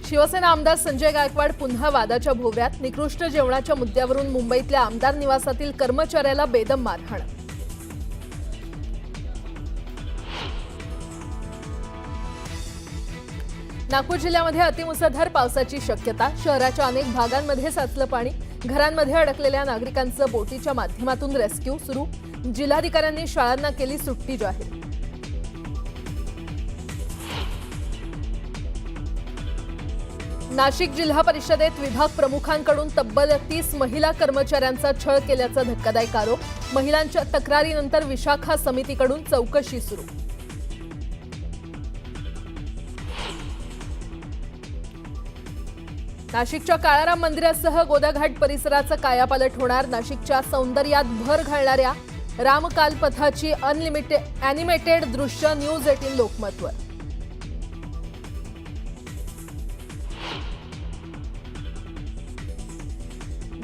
शिवसेना आमदार संजय गायकवाड पुन्हा वादाच्या भोवऱ्यात। निकृष्ट जेवणाच्या मुद्द्यावरून मुंबईतल्या आमदार निवासातील कर्मचाऱ्याला बेदम मारहाण। नागपूर जिल्ह्यामध्ये अतिमुसळधार पावसाची शक्यता। शहराच्या अनेक भागांमध्ये साचलं पाणी। घरांमध्ये अडकलेल्या नागरिकांचं बोटीच्या माध्यमातून रेस्क्यू सुरू। जिल्हाधिकाऱ्यांनी शाळांना केली सुट्टी जाहीर। नाशिक जिल्हा परिषदेत विभाग प्रमुखांकडून तब्बल 30 महिला कर्मचाऱ्यांचा छळ केल्याचा धक्कादायक आरोप। महिलांच्या तक्रारीनंतर विशाखा समितीकडून चौकशी सुरू। नाशिकच्या काळाराम मंदिरासह गोदाघाट परिसराचं कायापालट होणार। नाशिकच्या सौंदर्यात भर घालणाऱ्या रामकालपथाची अॅनिमेटेड दृश्य न्यूज 18 लोकमतवर।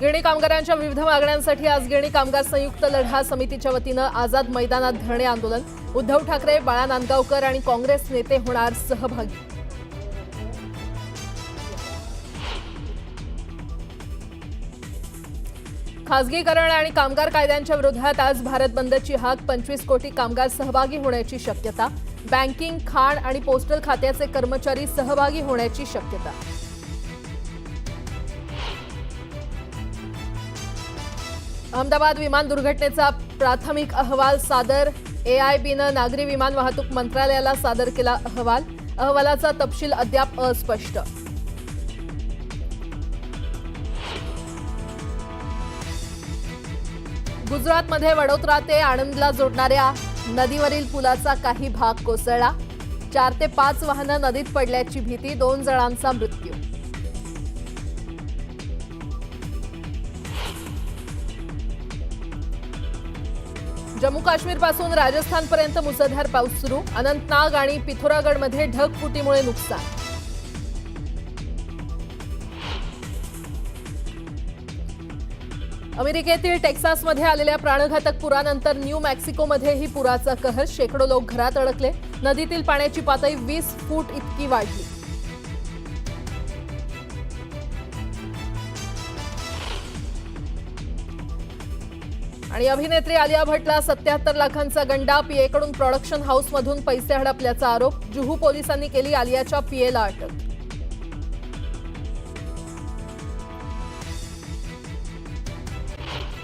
गिरणी कामगारांच्या विविध मागण्यांसाठी आज गिरणी कामगार संयुक्त लढा समितीच्या वतीनं आझाद मैदानात धरणे आंदोलन। उद्धव ठाकरे, बाळा नांदगावकर आणि काँग्रेस नेते होणार सहभागी। खासगीकरण आणि कामगार कायद्यांच्या विरोधात आज भारत बंदची हाक। 25 कोटी कामगार सहभागी होण्याची शक्यता। बँकिंग, खाण आणि पोस्टल खात्याचे कर्मचारी सहभागी होण्याची शक्यता। अहमदाबाद विमान दुर्घटनेचा प्राथमिक अहवाल सादर। AIBनं नागरी विमान वाहतूक मंत्रालयाला सादर केला अहवाल। अहवालाचा तपशील अद्याप अस्पष्ट। गुजरातमध्ये वडोदरा ते आणंदला जोडणाऱ्या नदीवरील पुलाचा काही भाग कोसळला। 4 ते 5 वाहनं नदीत पडल्याची भीती। 2 जणांचा मृत्यू। जम्मू काश्मीरपासून राजस्थानपर्यंत मुसळधार पाऊस सुरू। अनंतनाग आणि पिथोरागडमध्ये ढगफुटीमुळे नुकसान। अमेरिकेतील टेक्सासमध्ये आलेल्या प्राणघातक पुरानंतर न्यू मेक्सिकोमध्येही पुराचा कहर। शेकडो लोक घरात अडकले। नदीतील पाण्याची पातळी 20 फूट इतकी वाढली। आणि अभिनेत्री आलिया भट्टला 77 लाखांचा गंडा। पीएकडून प्रोडक्शन हाऊसमधून पैसे हडपल्याचा आरोप। जुहू पोलिसांनी केली आलियाच्या पीएला अटक।